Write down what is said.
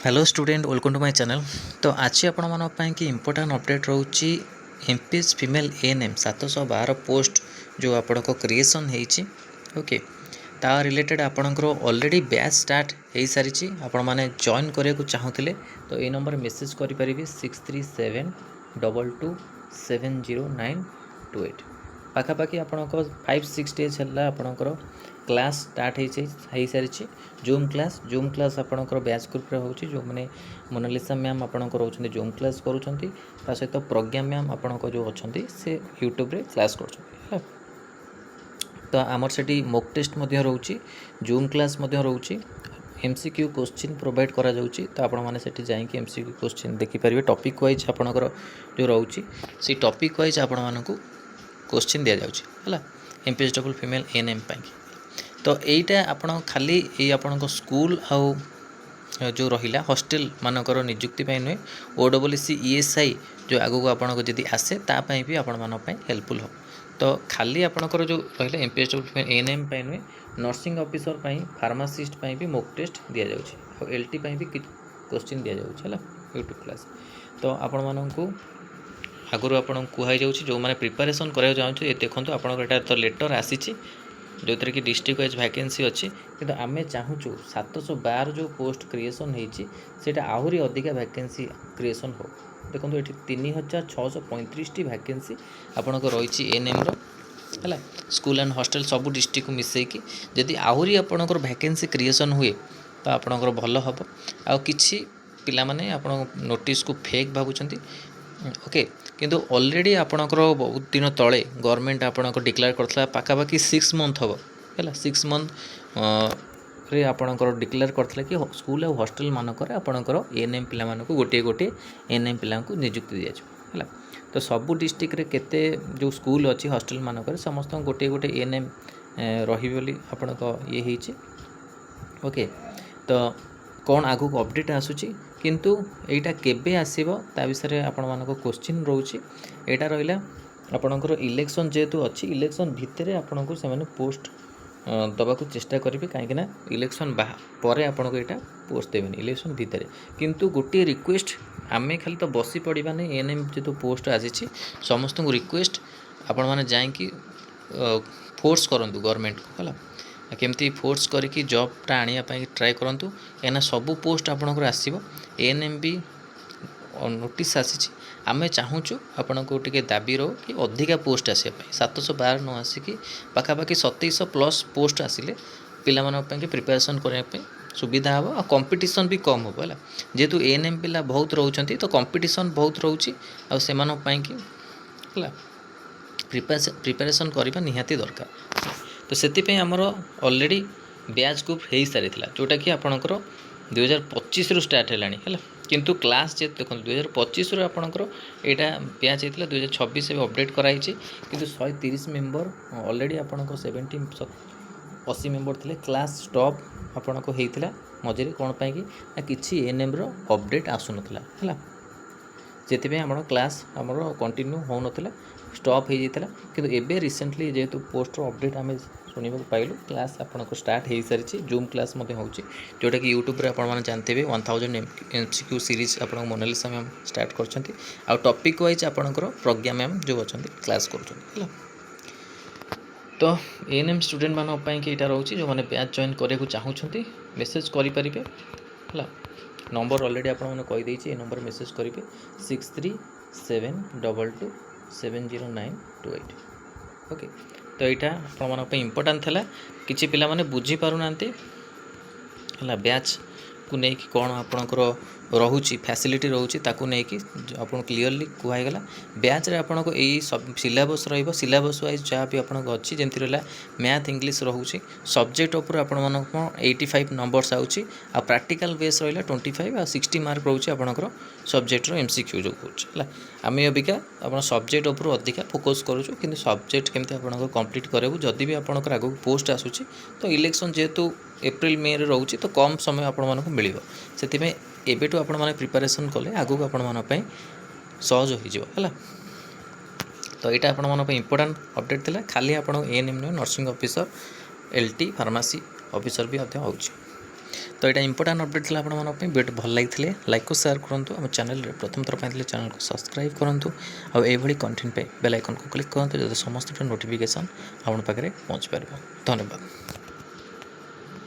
Hello student welcome to my channel. तो आज आपण मन कि इम्पोर्टाट अपडेट रोची एमपीएस फीमेल एएनएम 712 पोस्ट जो आपण को क्रिएशन होती ओके ता रिलेटेड आपणकर ऑलरेडी बैच स्टार्ट हो सारी आपण मैंने जॉइन करने को चाहूले तो ये नंबर मेसेज करेंगे 637222700928 पाखापाखि आपणकर 5-6 डेज है आपणकर क्लास स्टार्ट हो सारी जूम क्लास आपणकर बैच ग्रुप होची जो मैंने मोनालिसा मैम आपणकर रोचंती जूम क्लास करूछंती ता सहित प्रज्ञा मैम आपणकर जो अच्छी से यूट्यूब रे क्लास कर तो आमर से मॉक टेस्ट रोची जूम क्लास रोची एमसीक्यू क्वेश्चन प्रोवाइड करा जाउची तो आपण माने सेठी जाई कि एमसीक्यू क्वेश्चन देखि परिबे टॉपिक वाइज आपणकर जो रोची सी टॉपिक वाइज आपण मानकू क्वेश्चन दिया जाउची हला एमपीएस डबल फीमेल एएनएम पाई तो यहीटा आपण खाली ये आपण स्कूल आउ जो रहिला हॉस्टल मानकर नियुक्ति नुहे ओडब्ल्यूसी ईएसआई जो आगू आपन को जदि आसे तापाई भी आपण मान हेल्पफुल हो तो खाली आपणकर जो रहा एमपीएस डबल एएनएम नुहे नर्सिंग ऑफिसर फार्मासिस्ट भी मॉक टेस्ट दि जाऊँगी एलटी भी क्वेश्चन दि जाऊँगी यूट्यूब क्लास तो आपण मानू आगुरी आपन कहुई जो मैंने प्रिपेरेसन करा चाहूँ देखो आपंकर तो लेटर आसी जो थी कि डिस्ट्रिक्ट वाइज वैकेंसी अच्छी किंतु आमे चाहूँ 712 जो पोस्ट क्रिएशन होता आहरी अधिका वैकेंसी क्रिएशन हो देखो ये 3635 वैकेंसी आपन को रही एएनएम है स्कूल एंड हॉस्टल सबू डिस्ट्रिक्ट को मिसेकी जदि आहरी आपनकर वैकेंसी क्रिएशन हुए तो आपनकर भल हम आ कि पिला माने आपण नोटिस को फेक भावुंट ओके किंतु ऑलरेडी आपणकर बहुत दिन तले गवर्नमेंट आपणक डिक्लेयर करथला पाखापाखि 6 मंथ हम है 6 मंथ रे आपणकर डिक्लेयर करथला कि स्कूल और हॉस्टल मानकर आपणकर एएनएम पिला मानक गोटे गोटे एएनएम पिला को नियुक्ति दिया है तो सबू डिस्ट्रिक्ट रे केते जो स्कूल अच्छी हॉस्टल मानकर समस्त गोटे गोटे एएनएम रही बोली आपणक ये होती ओके तो कौन आगु अपडेट आसूची किंतु एटा केबे आसीबो ता विषय आपण मानको क्वेश्चन रोची एटा रहिला आपणकर इलेक्शन जेतु अच्छी इलेक्शन भितर आपणको से माने पोस्ट दबा को चेष्टा करेंगे कहीं इलेक्शन पर आपको यहाँ पोस्ट देवेनि इलेक्शन भितर किंतु गोटे रिक्वेस्ट आमे खाली तो बसी पड़ा नहीं एएनएम जो पोस्ट आसी समस्त को रिक्वेस्ट आपण मैंने जाकि फोर्स करूँ गवर्नमेंट को है केमती फोर्स करके जॉबटा आने ट्राए करूँ कहीं सबू पोस्ट आपंकर आसो एएनएम भी नोटिस आसी आमे चाहूँ आपण को टे दाबी रो कि अधिका पोस्ट आसापी 712 न आसिकी पाखापाखि 2700+ पोस्ट आसिले पिला प्रिपेरेसन करने सुविधा हम आ कंपटीशन भी कम हम है जेहेतु एएनएम पिला बहुत रोचंती तो कंपटीशन बहुत रोची आ कि प्रिपेरेसन करने निहाती दरकार तो से आमर ऑलरेडी बैच ग्रुप हो सारी जोटा कि आपणकर 2025 स्टार्ट है किंतु क्लास जे देखो 2025 आपणकर यहाँ बैच होता 2026 अपडेट कराई किंतु 130 मेंबर ऑलरेडी आपणकर 70-80 मेंबर थे क्लास स्टॉप आपन को होता मझे कौन पाई कि एएनएम रो अपडेट आसु नथिला है से आम क्लास आमर कंटिन्यू हो नाला स्टॉप हो जाता किंतु एबे रिसेंटली जेहेतु पोस्ट अपडेट आम शुणा पाइलु क्लास आपन को स्टार्ट हो सारी जूम क्लास होची जोटा कि यूट्यूब रे आपण माने जानते 1000 एमसीक्यू सीरीज आप मोनालिसा मैम स्टार्ट करछंती आ टॉपिक वाइज आपणकर प्रज्ञा मैम जो अच्छी क्लास कर तो एएनएम स्टूडेंट मान यहाँ रोचे जो मैंने बैच जॉइन करने को चाहूँगी मेसेज करेंगे है नंबर ऑलरेडी आपने कहीदे ये नंबर मेसेज करेंगे 637222700928 ओके तो यहाँ आप इम्पोर्टाट था कि पिला माने बुझी पारना है बैच को लेकिन कौन आपणकर रोची फैसिलिटी रोची ताकू लेकिन आप क्लीयरली कहगला बैच रे आपन को यही सब सिलेबस सिलेबस वाइज जहाँ भी आपन अच्छी जमी रहा मैथ इंग्लीश रोचे सब्जेक्ट उपर आप 85 नंबर्स आउची आ प्रैक्टिकल बेस रहा 25 आ 60 मार्क रोचे आपनकर सब्जेक्ट एमसीक्यू जो कहूँ आम अबिका आप सब्जेक्ट उपर अधिका फोकस करूँ कि सब्जेक्ट केमती आप कंप्लीट करेबू जदि भी आपनकर आगू पोस्ट आसूची तो इलेक्शन जेहेतु एप्रिल मे रे रोचे तो कम समय आपण मिल से एबेटू आपण माने प्रिपेरेसन कले आगू आपण माने सहज हो तो यहाँ आपण माने इम्पोर्टाट अपडेट थिला खाली आपण ANM nursing officer LT pharmacy officer भी होची तो यहाँ इंपोर्टाट अपडेट था आप वीडियो भल लगी लाइक को शेयर करूँ आम चैनल प्रथम थर पाई चैनल को सब्सक्राइब करूँ आउ कंटेंट पे बेल आइकन को क्लिक करूँ जो समस्त नोटिफिकेशन आप पाखे पहुँच पार। धन्यवाद।